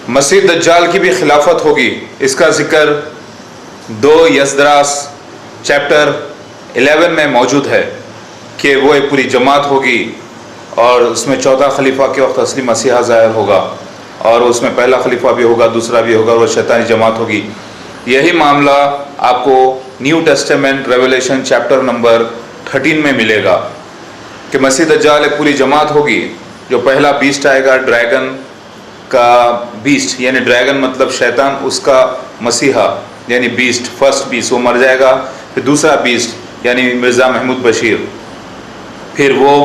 مسیح دجال کی بھی خلافت ہوگی، اس کا ذکر 2 یزدراس چیپٹر 11 میں موجود ہے کہ وہ ایک پوری جماعت ہوگی اور اس میں 14 خلیفہ کے وقت اصلی مسیحا ظاہر ہوگا، اور اس میں پہلا خلیفہ بھی ہوگا، دوسرا بھی ہوگا، اور وہ شیطانی جماعت ہوگی۔ یہی معاملہ آپ کو new testament revelation chapter number 13 میں ملے گا کہ مسیح دجال ایک پوری جماعت ہوگی۔ جو پہلا بیسٹ آئے گا، ڈریگن کا بیسٹ، یعنی ڈریگن مطلب شیطان، اس کا مسیحا یعنی بیسٹ، فرسٹ بیسٹ وہ مر جائے گا، پھر دوسرا بیسٹ یعنی مرزا محمود بشیر، پھر وہ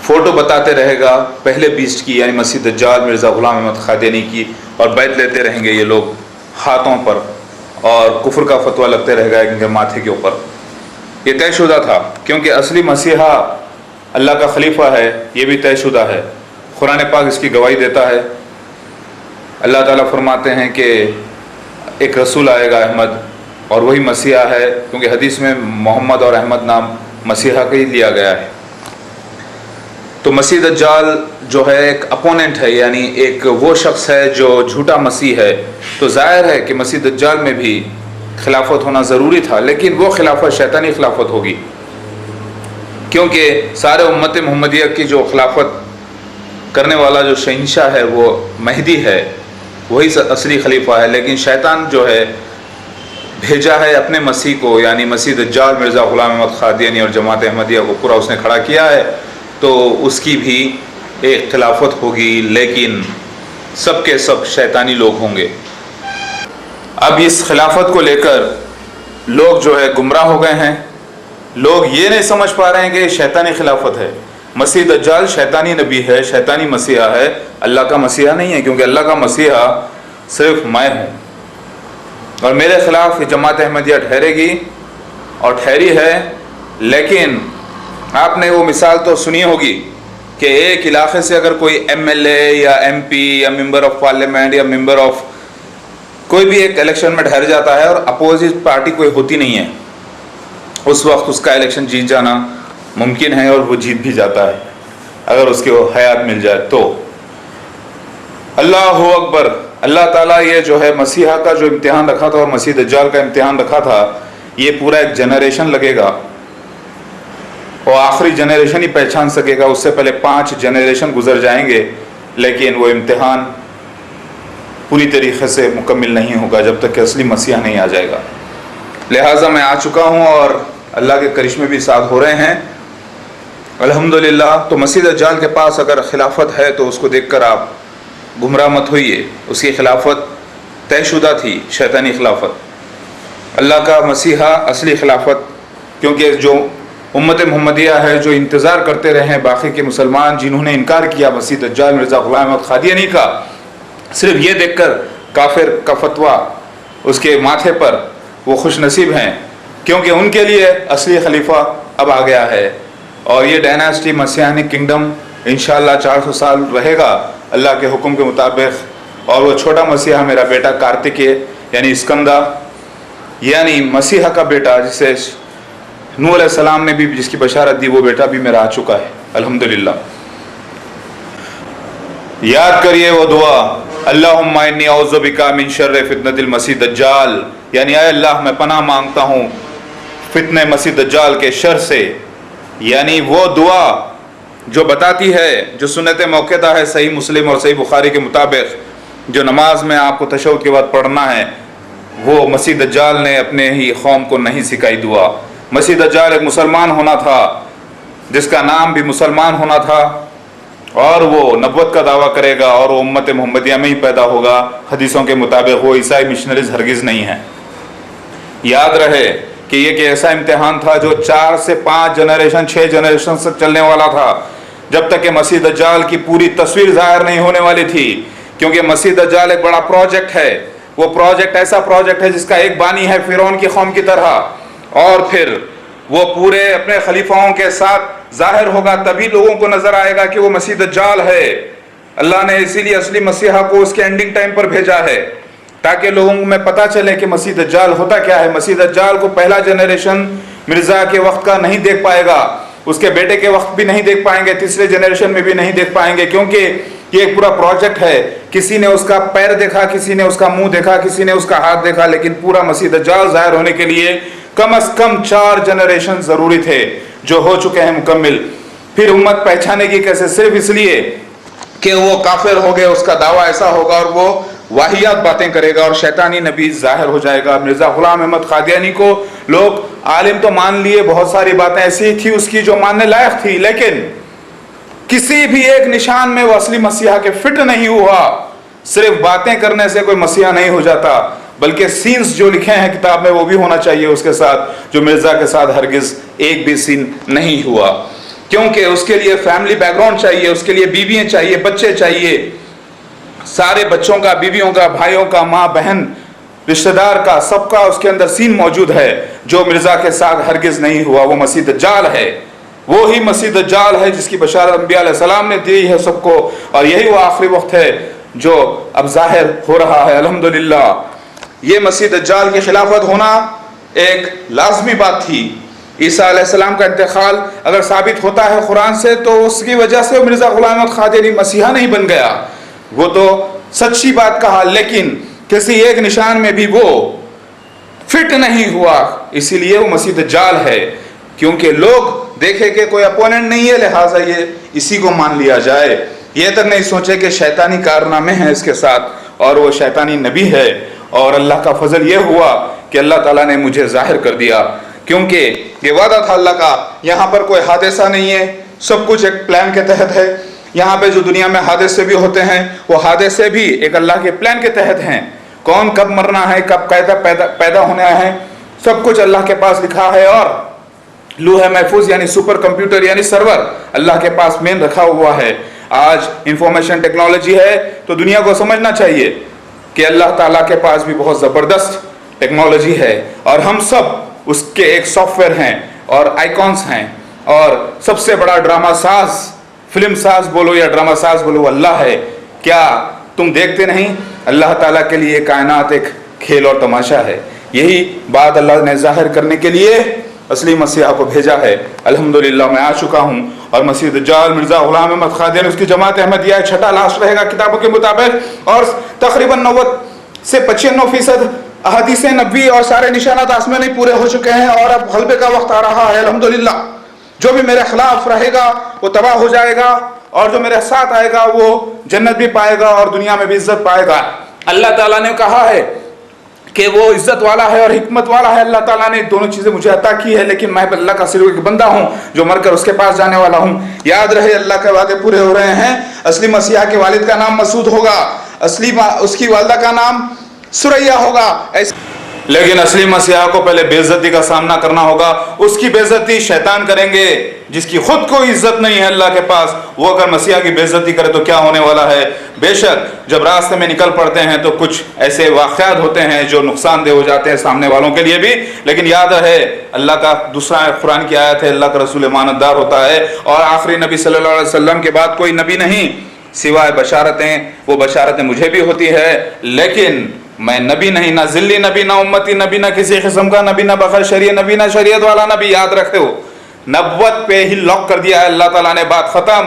فوٹو بتاتے رہے گا پہلے بیسٹ کی یعنی مسیح دجال مرزا غلام احمد قادیانی کی، اور بیعت لیتے رہیں گے یہ لوگ ہاتھوں پر، اور کفر کا فتویٰ لگتے رہے گا ان کے ماتھے کے اوپر۔ یہ طے شدہ تھا کیونکہ اصلی مسیحا اللہ کا خلیفہ ہے، یہ بھی طے شدہ ہے، قرآن پاک اس کی گواہی دیتا ہے۔ اللہ تعالیٰ فرماتے ہیں کہ ایک رسول آئے گا احمد، اور وہی مسیحا ہے، کیونکہ حدیث میں محمد اور احمد نام مسیحا کا ہی لیا گیا ہے۔ تو مسیح دجال جو ہے ایک اپوننٹ ہے، یعنی ایک وہ شخص ہے جو جھوٹا مسیح ہے، تو ظاہر ہے کہ مسیح دجال میں بھی خلافت ہونا ضروری تھا، لیکن وہ خلافت شیطانی خلافت ہوگی، کیونکہ سارے امت محمدیہ کی جو خلافت کرنے والا جو شہنشاہ ہے وہ مہدی ہے، وہی اصلی خلیفہ ہے، لیکن شیطان جو ہے بھیجا ہے اپنے مسیح کو، یعنی مسیح دجال مرزا غلام احمد قادیانی اور جماعت احمدیہ کو پورا اس نے کھڑا کیا ہے، تو اس کی بھی ایک خلافت ہوگی، لیکن سب کے سب شیطانی لوگ ہوں گے۔ اب اس خلافت کو لے کر لوگ جو ہے گمراہ ہو گئے ہیں، لوگ یہ نہیں سمجھ پا رہے ہیں کہ یہ شیطانی خلافت ہے۔ مسیح دجال شیطانی نبی ہے، شیطانی مسیحا ہے، اللہ کا مسیحا نہیں ہے، کیونکہ اللہ کا مسیحا صرف میں ہوں، اور میرے خلاف یہ جماعت احمدیہ ٹھہرے گی اور ٹھہری ہے۔ لیکن آپ نے وہ مثال تو سنی ہوگی کہ ایک علاقے سے اگر کوئی ایم ایل اے یا ایم پی یا ممبر آف پارلیمنٹ یا ممبر آف کوئی بھی ایک الیکشن میں ٹھہر جاتا ہے اور اپوزٹ پارٹی کوئی ہوتی نہیں ہے، اس وقت اس کا الیکشن جیت جانا ممکن ہے، اور وہ جیت بھی جاتا ہے اگر اس کی وہ حیات مل جائے تو۔ اللہ اکبر! اللہ تعالیٰ یہ جو ہے مسیحا کا جو امتحان رکھا تھا اور مسیح دجال کا امتحان رکھا تھا، یہ پورا ایک جنریشن لگے گا، اور آخری جنریشن ہی پہچان سکے گا، اس سے پہلے 5 جنریشن گزر جائیں گے، لیکن وہ امتحان پوری طریقے سے مکمل نہیں ہوگا جب تک کہ اصلی مسیحا نہیں آ جائے گا۔ لہٰذا میں آ چکا ہوں اور اللہ کے کرشمے بھی ساتھ ہو رہے ہیں الحمدللہ۔ تو مسیح دجال کے پاس اگر خلافت ہے تو اس کو دیکھ کر آپ گمراہ مت ہوئیے، اس کی خلافت طے شدہ تھی، شیطانی خلافت۔ اللہ کا مسیحا اصلی خلافت، کیونکہ جو امت محمدیہ ہے جو انتظار کرتے رہے ہیں باقی کے مسلمان جنہوں نے انکار کیا مسیح دجال مرزا غلام احمد قادیانی کا، صرف یہ دیکھ کر کافر کا فتویٰ اس کے ماتھے پر، وہ خوش نصیب ہیں، کیونکہ ان کے لیے اصلی خلیفہ اب آ گیا ہے، اور یہ ڈائناسٹی مسیحانک کنگڈم انشاءاللہ 400 سال رہے گا اللہ کے حکم کے مطابق، اور وہ چھوٹا مسیحا میرا بیٹا کارتکے یعنی اسکندہ، یعنی مسیحا کا بیٹا جسے نوح علیہ السلام نے بھی جس کی بشارت دی، وہ بیٹا بھی میرا آ چکا ہے الحمدللہ۔ یاد کریے وہ دعا، اللہم انی اعوذ بک من شر فتنۃ المسیح دجال، یعنی اے اللہ میں پناہ مانگتا ہوں فتنہ مسیح دجال کے شر سے، یعنی وہ دعا جو بتاتی ہے، جو سنت موقعہ ہے صحیح مسلم اور صحیح بخاری کے مطابق، جو نماز میں آپ کو تشہد کے بعد پڑھنا ہے، وہ مسیح دجال نے اپنے ہی قوم کو نہیں سکھائی دعا۔ مسیح دجال ایک مسلمان ہونا تھا، جس کا نام بھی مسلمان ہونا تھا، اور وہ نبوت کا دعویٰ کرے گا، اور وہ امت محمدیہ میں ہی پیدا ہوگا حدیثوں کے مطابق، وہ عیسائی مشنریز ہرگز نہیں ہیں۔ یاد رہے کہ یہ ایک ایسا امتحان تھا جو 4 سے 5 جنریشن 6 جنریشن تک چلنے والا تھا، جب تک کہ مسیح دجال کی پوری تصویر ظاہر نہیں ہونے والی تھی، کیونکہ مسیح دجال ایک بڑا پروجیکٹ ہے، وہ پروجیکٹ ایسا پروجیکٹ ہے جس کا ایک بانی ہے فرعون کی قوم کی طرح، اور پھر وہ پورے اپنے خلیفاؤں کے ساتھ ظاہر ہوگا، تبھی لوگوں کو نظر آئے گا کہ وہ مسیح دجال ہے۔ اللہ نے اسی لیے اصلی مسیحا کو اس کے اینڈنگ ٹائم پر بھیجا ہے، تاکہ لوگوں میں پتہ چلے کہ مسیح دجال ہوتا کیا ہے۔ مسیح دجال کو پہلا جنریشن مرزا کے وقت کا نہیں دیکھ پائے گا، اس کے بیٹے کے وقت بھی نہیں دیکھ پائیں گے، تیسرے جنریشن میں بھی نہیں دیکھ پائیں گے، کیونکہ یہ ایک پورا پروجیکٹ ہے. کسی نے اس کا پیر دیکھا, کسی نے اس کا منہ دیکھا, کسی نے اس کا ہاتھ دیکھا, لیکن پورا مسیح دجال ظاہر ہونے کے لیے کم از کم 4 جنریشن ضروری تھے جو ہو چکے ہیں مکمل. پھر امت پہچانے کی کیسے؟ صرف اس لیے کہ وہ کافر ہو گئے, اس کا دعویٰ ایسا ہوگا اور وہ واہیات باتیں کرے گا اور شیطانی نبی ظاہر ہو جائے گا. مرزا غلام احمد قادیانی کو لوگ عالم تو مان لیے, بہت ساری باتیں ایسی تھی اس کی جو ماننے لائق تھی, لیکن کسی بھی ایک نشان میں وہ اصلی مسیحا کے فٹ نہیں ہوا. صرف باتیں کرنے سے کوئی مسیحا نہیں ہو جاتا, بلکہ سینز جو لکھے ہیں کتاب میں وہ بھی ہونا چاہیے اس کے ساتھ, جو مرزا کے ساتھ ہرگز ایک بھی سین نہیں ہوا. کیونکہ اس کے لیے فیملی بیک گراؤنڈ چاہیے, اس کے لیے بیویاں چاہیے, بچے چاہیے, سارے بچوں کا, بیویوں کا, بھائیوں کا, ماں بہن, رشتہ دار کا, سب کا اس کے اندر سین موجود ہے, جو مرزا کے ساتھ ہرگز نہیں ہوا. وہ مسیح دجال ہے, وہی مسیح دجال ہے جس کی بشارت انبیاء علیہ السلام نے دی ہے سب کو, اور یہی وہ آخری وقت ہے جو اب ظاہر ہو رہا ہے الحمدللہ. یہ مسیح دجال کی خلافت ہونا ایک لازمی بات تھی. عیسیٰ علیہ السلام کا انتقال اگر ثابت ہوتا ہے قرآن سے تو اس کی وجہ سے مرزا غلام احمد قادیانی مسیحا نہیں بن گیا, وہ تو سچی بات کہا, لیکن کسی ایک نشان میں بھی وہ فٹ نہیں ہوا, اسی لیے وہ مسیح دجال ہے. کیونکہ لوگ دیکھے کہ کوئی اپوننٹ نہیں ہے, لہٰذا یہ اسی کو مان لیا جائے. یہ تک نہیں سوچے کہ شیطانی کارنامے ہیں اس کے ساتھ اور وہ شیطانی نبی ہے. اور اللہ کا فضل یہ ہوا کہ اللہ تعالیٰ نے مجھے ظاہر کر دیا, کیونکہ یہ وعدہ تھا اللہ کا. یہاں پر کوئی حادثہ نہیں ہے, سب کچھ ایک پلان کے تحت ہے. یہاں پہ جو دنیا میں حادثے بھی ہوتے ہیں وہ حادثے بھی ایک اللہ کے پلان کے تحت ہیں. کون کب مرنا ہے, کب پیدا ہونا ہے, سب کچھ اللہ کے پاس لکھا ہے. اور لوح محفوظ یعنی سپر کمپیوٹر یعنی سرور اللہ کے پاس مین رکھا ہوا ہے. آج انفارمیشن ٹیکنالوجی ہے تو دنیا کو سمجھنا چاہیے کہ اللہ تعالیٰ کے پاس بھی بہت زبردست ٹیکنالوجی ہے, اور ہم سب اس کے ایک سافٹ ویئر ہیں اور آئیکونس ہیں. اور سب سے بڑا ڈرامہ ساز, فلم ساز بولو یا ڈرامہ ساز بولو, اللہ ہے. کیا تم دیکھتے نہیں؟ اللہ تعالیٰ کے لیے کائنات ایک کھیل اور تماشا ہے. یہی بات اللہ نے ظاہر کرنے کے لیے اصلی مسیحا کو بھیجا ہے. الحمدللہ میں آ چکا ہوں, اور مسیح دجال مرزا غلام احمد قادیانی اس کی جماعت احمدیہ 6 لاسٹ رہے گا کتابوں کے مطابق, اور تقریباً 90 سے 95% احادیث نبوی اور سارے نشانات آسمانی پورے ہو چکے ہیں, اور اب غلبے کا وقت آ رہا ہے. الحمدللہ جو بھی میرے خلاف رہے گا وہ تباہ ہو جائے گا, اور جو میرے ساتھ آئے گا وہ جنت بھی پائے گا اور دنیا میں بھی عزت پائے گا. اللہ تعالیٰ نے کہا ہے کہ وہ عزت والا ہے اور حکمت والا ہے. اللہ تعالیٰ نے دونوں چیزیں مجھے عطا کی ہے, لیکن میں اللہ کا صرف ایک بندہ ہوں جو مر کر اس کے پاس جانے والا ہوں. یاد رہے اللہ کے وعدے پورے ہو رہے ہیں. اصلی مسیحا کے والد کا نام مسعود ہوگا, اس کی والدہ کا نام سریا ہوگا. لیکن اصلی مسیحا کو پہلے بے عزتی کا سامنا کرنا ہوگا. اس کی بے عزتی شیطان کریں گے جس کی خود کو عزت نہیں ہے اللہ کے پاس. وہ اگر مسیحا کی بے عزتی کرے تو کیا ہونے والا ہے. بے شک جب راستے میں نکل پڑتے ہیں تو کچھ ایسے واقعات ہوتے ہیں جو نقصان دہ ہو جاتے ہیں سامنے والوں کے لیے بھی, لیکن یاد رہے اللہ کا دوسرا قرآن کی آیت ہے, اللہ کا رسول امانت دار ہوتا ہے, اور آخری نبی صلی اللہ علیہ وسلم کے بعد کوئی نبی نہیں سوائے بشارتیں. وہ بشارتیں مجھے بھی ہوتی ہے, لیکن میں نبی نہیں, نہ ذلی نبی, نہ امتی نبی, نہ کسی قسم کا نبی, نہ بغیر شریعت نبی, نہ شریعت والا نبی. یاد رکھتے ہو, نبوت پہ ہی لاک کر دیا ہے اللہ تعالیٰ نے, بات ختم.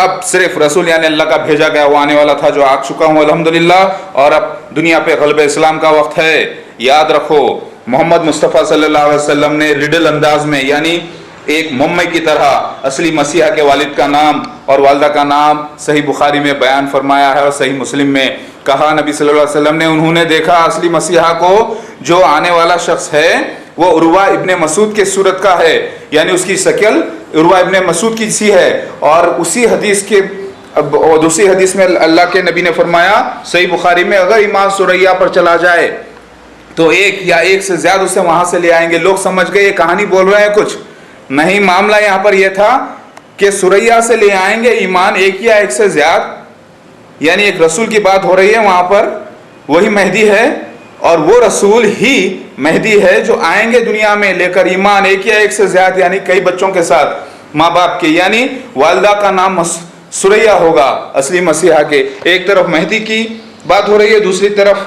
اب صرف رسول یعنی اللہ کا بھیجا گیا وہ آنے والا تھا جو آ چکا ہوں الحمدللہ, اور اب دنیا پہ غلبہ اسلام کا وقت ہے. یاد رکھو محمد مصطفیٰ صلی اللہ علیہ وسلم نے ریڈل انداز میں یعنی ایک ممی کی طرح اصلی مسیحا کے والد کا نام اور والدہ کا نام صحیح بخاری میں بیان فرمایا ہے, اور صحیح مسلم میں کہا نبی صلی اللہ علیہ وسلم نے, انہوں نے دیکھا اصلی مسیحا کو جو آنے والا شخص ہے وہ عروہ ابن مسعود کے صورت کا ہے, یعنی اس کی شکل عروہ ابن مسعود کی سی ہے. اور اسی حدیث کے دوسری حدیث میں اللہ کے نبی نے فرمایا صحیح بخاری میں, اگر ایمان سریا پر چلا جائے تو ایک یا ایک سے زیادہ اسے وہاں سے لے آئیں گے. لوگ سمجھ گئے یہ کہانی بول رہے ہیں کچھ نہیں, معاملہ یہاں پر یہ تھا کہ سریا سے لے آئیں گے ایمان ایک یا ایک سے زیادہ, یعنی ایک رسول کی بات ہو رہی ہے وہاں پر, وہی مہدی ہے, اور وہ رسول ہی مہدی ہے جو آئیں گے دنیا میں لے کر ایمان ایک یا ایک سے زیادہ, یعنی کئی بچوں کے ساتھ ماں باپ کے, یعنی والدہ کا نام سریا ہوگا اصلی مسیحا کے. ایک طرف مہدی کی بات ہو رہی ہے, دوسری طرف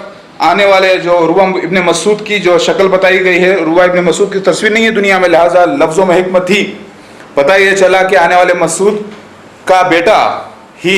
آنے والے جو عروہ ابن مسعود کی جو شکل بتائی گئی ہے. عروہ ابن مسعود کی تصویر نہیں ہے دنیا میں, لہٰذا لفظوں میں حکمت تھی. پتہ یہ چلا کہ آنے والے مسعود کا بیٹا ہی